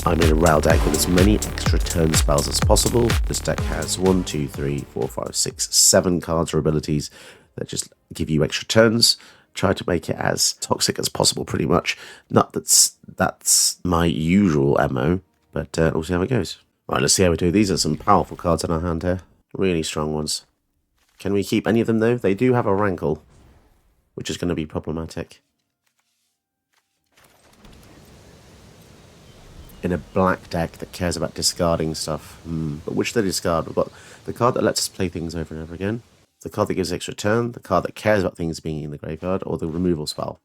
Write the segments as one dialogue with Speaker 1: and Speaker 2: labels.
Speaker 1: I made a Rail deck with as many extra turn spells as possible. This deck has 1, 2, 3, 4, 5, 6, 7 cards or abilities that just give you extra turns. Try to make it as toxic as possible, pretty much. Not that's my usual MO, but we'll see how it goes. Right, let's see how we do. These are some powerful cards in our hand here. Really strong ones. Can we keep any of them, though? They do have a rankle, which is going to be problematic. In a black deck that cares about discarding stuff. But which they discard? We've got the card that lets us play things over and over again, the card that gives extra turn, the card that cares about things being in the graveyard, or the removal spell.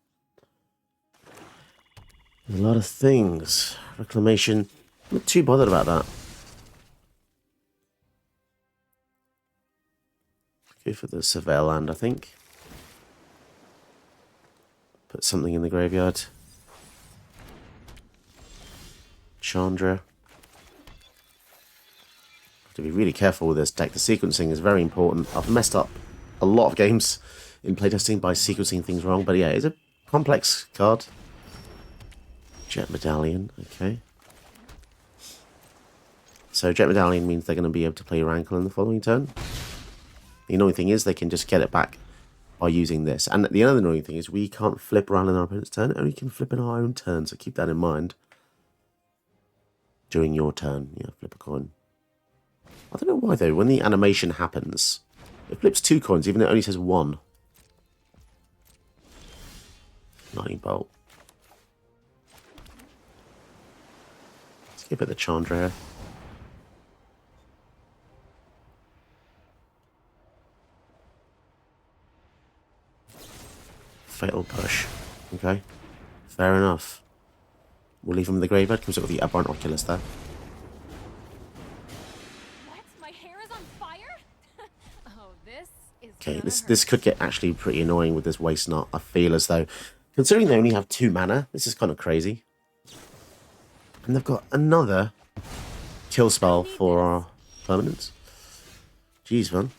Speaker 1: A lot of things. Reclamation. I'm not too bothered about that. Go for the Surveil land, I think. Put something in the graveyard. Chandra. Have to be really careful with this deck. The sequencing is very important. I've messed up a lot of games in playtesting by sequencing things wrong, but yeah, it's a complex card. Jet Medallion, okay. So Jet Medallion means they're going to be able to play Rankle in the following turn. The annoying thing is they can just get it back by using this. And the other annoying thing is we can't flip around in our opponent's turn, only can flip in our own turn, so keep that in mind. During your turn, yeah, flip a coin. I don't know why though, when the animation happens, it flips 2 coins, even though it only says 1. Lightning Bolt. Let's give it the Chandra here. Fatal Push. Okay. Fair enough. We'll leave him in the graveyard because we've got the Aberrant Oculus there.
Speaker 2: What? My hair is on fire? Oh, this is
Speaker 1: Okay, this could get actually pretty annoying with this Waste Not. I feel as though, considering they only have 2 mana, this is kind of crazy. And they've got another kill spell for our permanents. Jeez, man.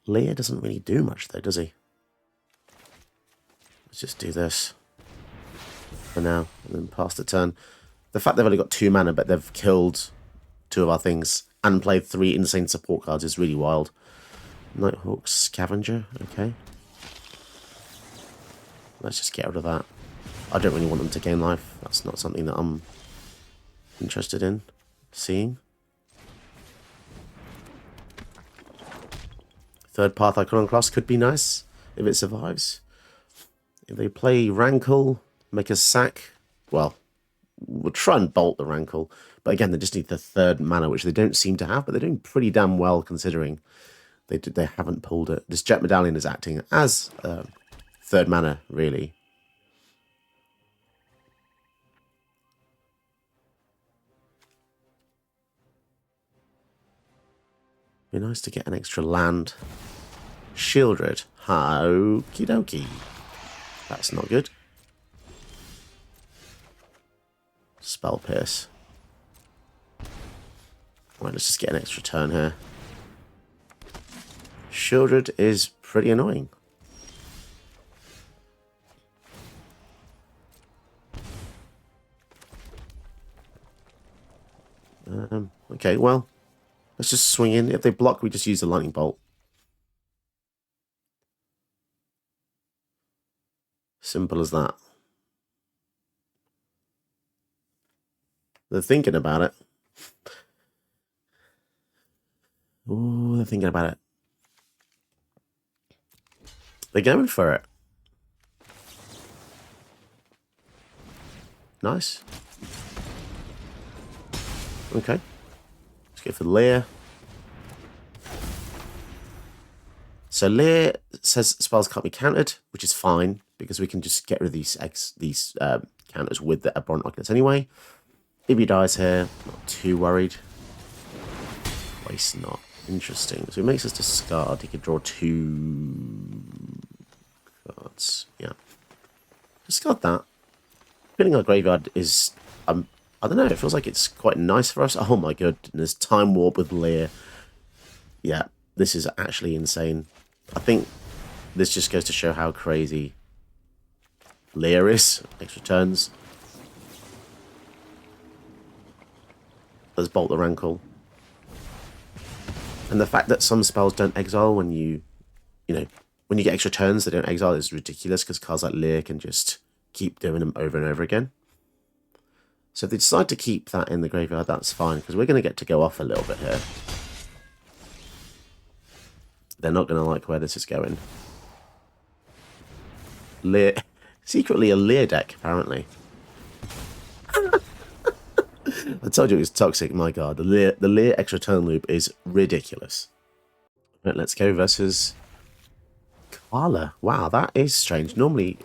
Speaker 1: Lear doesn't really do much though, does he? Let's just do this for now, and then pass the turn. The fact they've only got 2 mana, but they've killed 2 of our things and played 3 insane support cards is really wild. Nighthawk Scavenger, okay. Let's just get rid of that. I don't really want them to gain life. That's not something that I'm interested in seeing. Third Path Iconoclast could be nice if it survives. If they play Rankle, make a sack, well, we'll try and bolt the Rankle. But again, they just need the 3rd mana, which they don't seem to have, but they're doing pretty damn well considering they haven't pulled it. This Jet Medallion is acting as 3rd mana, really. Be nice to get an extra land. Shieldred. Okie dokie. That's not good. Spell Pierce. Right, let's just get an extra turn here. Shieldred is pretty annoying. Okay, well, let's just swing in. If they block, we just use the Lightning Bolt. Simple as that. They're thinking about it. Oh, they're thinking about it. They're going for it. Nice. Okay. Let's go for Lear. So Lear says spells can't be countered, which is fine, because we can just get rid of these counters with the Aberrant Oculus anyway. If he dies here, not too worried. Waste Not. Interesting. So it makes us discard. He could draw 2 cards. Yeah. Discard that. Filling our graveyard is... I don't know, it feels like it's quite nice for us. Oh my goodness. Time Warp with Lear. Yeah, this is actually insane. I think this just goes to show how crazy Leer is. Extra turns. There's Bolt the Rankle. And the fact that some spells don't exile when you know, when you get extra turns, they don't exile is ridiculous because cards like Leer can just keep doing them over and over again. So if they decide to keep that in the graveyard, that's fine because we're going to get to go off a little bit here. They're not going to like where this is going. Leer, secretly a Leer deck, apparently. I told you it was toxic, my god. The Leer extra turn loop is ridiculous. Right, let's go versus Carla. Wow, that is strange. Normally,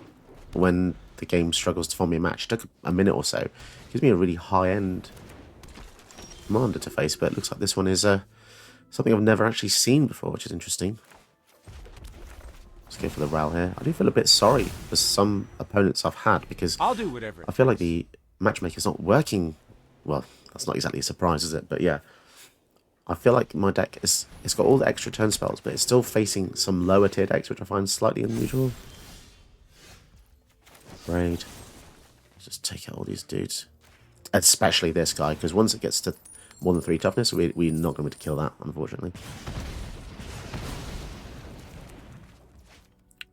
Speaker 1: when the game struggles to form me a match, it took a minute or so. It gives me a really high-end commander to face, but it looks like this one is something I've never actually seen before, which is interesting. Let's go for the Ral here. I do feel a bit sorry for some opponents I've had because
Speaker 3: I'll do whatever.
Speaker 1: I feel like the matchmaker's not working. Well, that's not exactly a surprise, is it? But yeah, I feel like my deck it's got all the extra turn spells, but it's still facing some lower tier decks, which I find slightly unusual. Raid. Just take out all these dudes. Especially this guy, because once it gets to more than 3 toughness, we're not going to be able to kill that, unfortunately.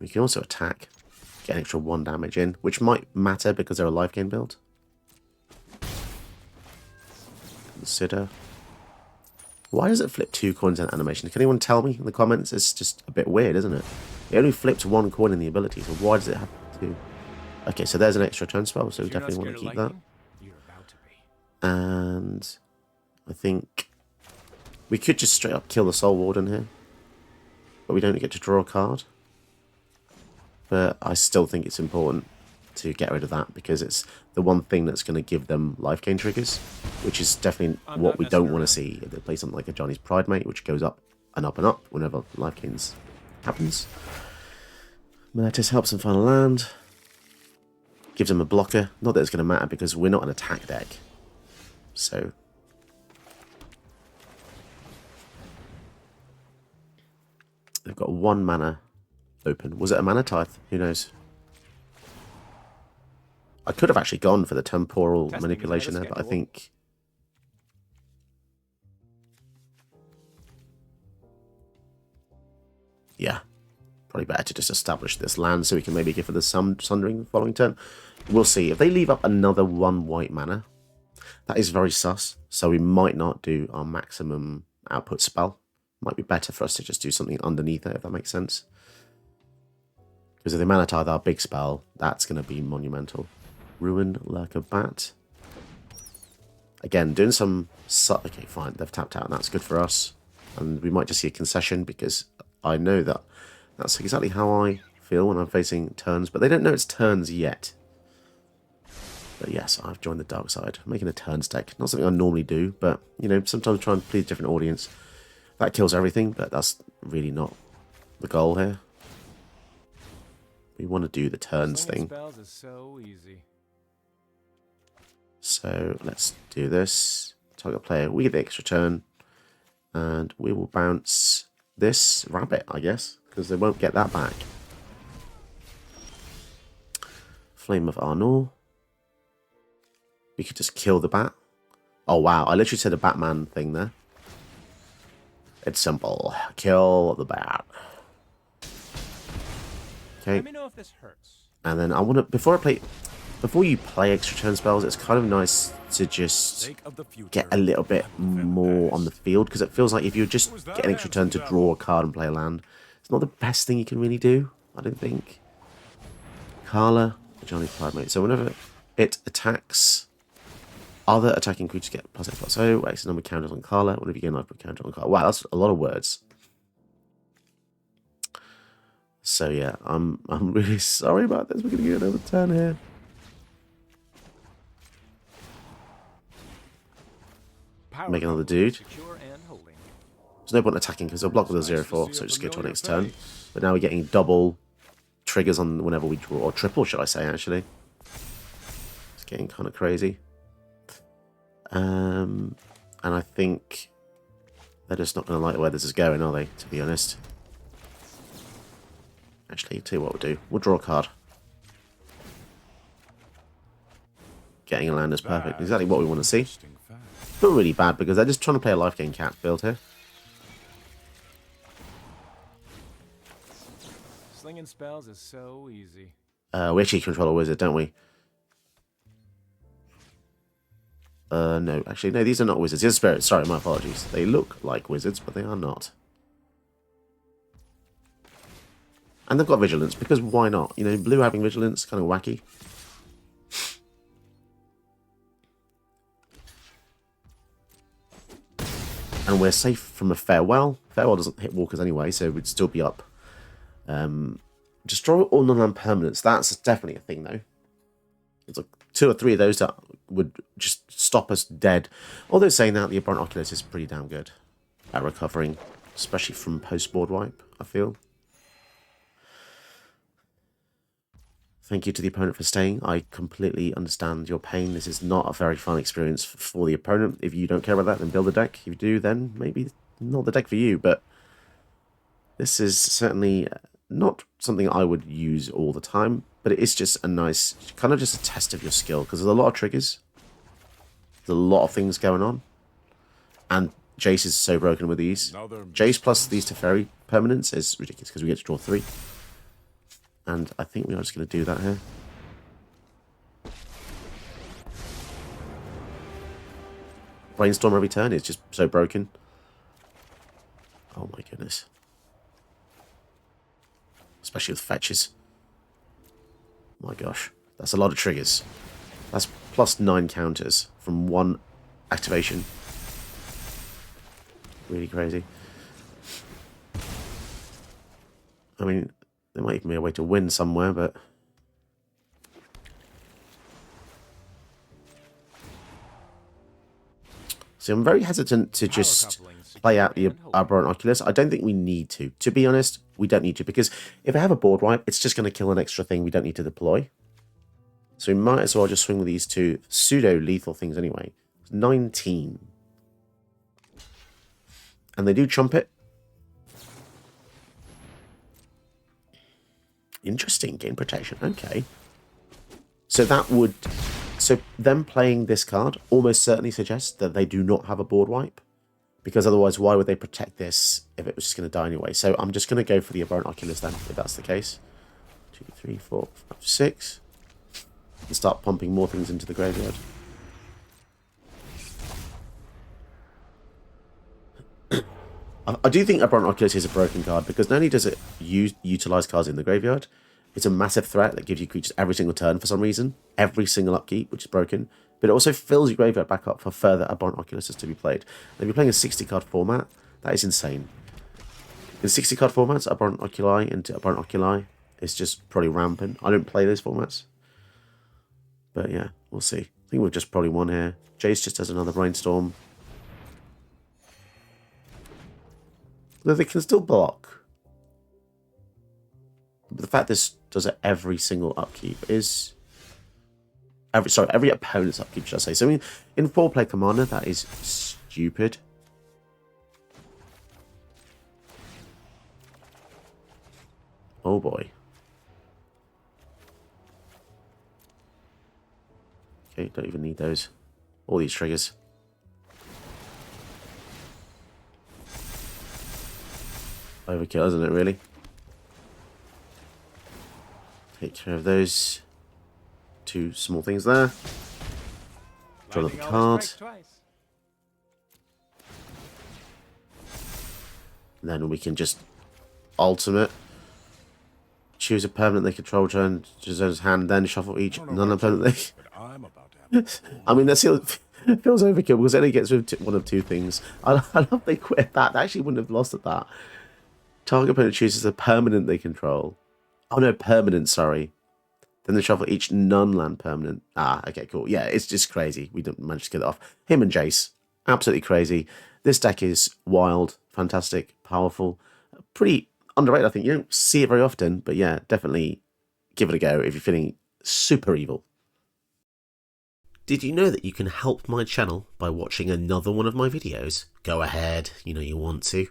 Speaker 1: We can also attack, get an extra 1 damage in, which might matter because they're a life gain build. Consider. Why does it flip 2 coins in animation? Can anyone tell me in the comments? It's just a bit weird, isn't it? It only flips 1 coin in the ability, so why does it have to? Okay, so there's an extra turn spell, so we definitely want to keep that.
Speaker 3: You're about to be.
Speaker 1: And I think we could just straight up kill the Soul Warden here, but we don't get to draw a card. But I still think it's important to get rid of that because it's the one thing that's going to give them life gain triggers, which is definitely what we don't want to see if they play something like a Johnny's Pride Mate, which goes up and up and up whenever life gains happens. Meletis helps them find a land, gives them a blocker. Not that it's going to matter because we're not an attack deck, so they've got 1 mana open. Was it a mana tithe? Who knows? I could have actually gone for the temporal manipulation there, but I think yeah, probably better to just establish this land so we can maybe give it the Sundering the following turn. We'll see. If they leave up another 1 white mana, that is very sus, so we might not do our maximum output spell. Might be better for us to just do something underneath it, if that makes sense. Because if they mana tithe our big spell, that's going to be monumental. Ruin Lurker Bat. Again, doing some... Okay, fine, they've tapped out, and that's good for us. And we might just see a concession, because I know that that's exactly how I feel when I'm facing turns, but they don't know it's turns yet. But yes, I've joined the dark side. I'm making a turns deck. Not something I normally do, but, you know, sometimes try and please a different audience. That kills everything, but that's really not the goal here. We want to do the turns thing.
Speaker 3: Spells is so easy.
Speaker 1: So let's do this. Target player, we get the extra turn. And we will bounce this rabbit, I guess, because they won't get that back. Flame of Arnor. We could just kill the bat. Oh, wow. I literally said a Batman thing there. It's simple. Kill the bat. Okay.
Speaker 3: Let me know if this hurts.
Speaker 1: And then I want to, before you play extra turn spells, it's kind of nice to just get a little bit more on the field, because it feels like if you just get an extra turn to draw a card and play a land, it's not the best thing you can really do, I don't think. Carla, Johnny Pride Mate. So whenever it attacks, other attacking creatures get +8/+0. X number counters on Carla. Whenever you get a knife, counter on Carla. Wow, that's a lot of words. So yeah, I'm really sorry about this. We're gonna get another turn here. Make another dude. There's no point attacking because they'll block with a 0/4, so just go to our next turn. But now we're getting double triggers on whenever we draw, or triple, should I say, actually. It's getting kind of crazy. And I think they're just not going to like where this is going, are they, to be honest? Actually, tell you what we'll do. We'll draw a card. getting a land is perfect. Exactly what we want to see.
Speaker 3: Interesting fact.
Speaker 1: Not really bad because they're just trying to play a life gain cat build here.
Speaker 3: Slinging spells is so easy.
Speaker 1: We actually control a wizard, don't we? No. Actually, no, these are not wizards. These are spirits. Sorry, my apologies. They look like wizards, but they are not. And they've got vigilance, because why not? You know, blue having vigilance, kind of wacky. And we're safe from a farewell. Farewell doesn't hit walkers anyway, so we'd still be up. Destroy all non-land permanents. That's definitely a thing, though. It's like 2 or 3 of those that would just stop us dead. Although saying that, the Abhorrent Oculus is pretty damn good at recovering, especially from post-board wipe, I feel. Thank you to the opponent for staying. I completely understand your pain. This is not a very fun experience for the opponent. If you don't care about that, then build a deck. If you do, then maybe not the deck for you. But this is certainly not something I would use all the time. But it is just a nice, kind of just a test of your skill. Because there's a lot of triggers. There's a lot of things going on. And Jace is so broken with these. Jace plus these Teferi permanents is ridiculous because we get to draw 3. And I think we are just going to do that here. Brainstorm every turn is just so broken. Oh my goodness. Especially with fetches. My gosh. That's a lot of triggers. That's plus 9 counters from 1 activation. Really crazy. I mean, there might even be a way to win somewhere, but... See, I'm very hesitant to just play out the Abhorrent Oculus. I don't think we need to. To be honest, we don't need to, because if I have a board wipe, it's just going to kill an extra thing we don't need to deploy. So we might as well just swing with these 2 pseudo-lethal things anyway. 19. And they do trumpet. Interesting, gain protection. Okay. So that would... So them playing this card almost certainly suggests that they do not have a board wipe. Because otherwise, why would they protect this if it was just going to die anyway? So I'm just going to go for the Abhorrent Oculus then, if that's the case. 2, 3, 4, 5, 6. And start pumping more things into the graveyard. I do think Abhorrent Oculus is a broken card, because not only does it utilize cards in the graveyard, it's a massive threat that gives you creatures every single turn for some reason, every single upkeep, which is broken, but it also fills your graveyard back up for further Abhorrent Oculuses to be played. And if you're playing a 60-card format, that is insane. In 60-card formats, Abhorrent Oculi into Abhorrent Oculi is just probably rampant. I don't play those formats. But yeah, we'll see. I think we've just probably won here. Jace just has another Brainstorm. Though they can still block. But the fact this does it every single upkeep is... Every opponent's upkeep, should I say. So in 4-player Commander, that is stupid. Oh boy. Okay, don't even need those. All these triggers. Overkill, isn't it, really? Take care of those 2 small things there. Draw another card. And then we can just ultimate. Choose a permanent they control, turn to his hand, then shuffle each non-permanent they... I mean, that feels overkill, because it only gets rid of one of 2 things. I love they quit that. They actually wouldn't have lost at that. Target opponent chooses a permanent they control. Oh no, permanent, sorry. Then they shuffle each non-land permanent. Ah, okay, cool. Yeah, it's just crazy. We didn't manage to get it off. Him and Jace, absolutely crazy. This deck is wild, fantastic, powerful, pretty underrated, I think. You don't see it very often, but yeah, definitely give it a go if you're feeling super evil. Did you know that you can help my channel by watching another one of my videos? Go ahead, you know you want to.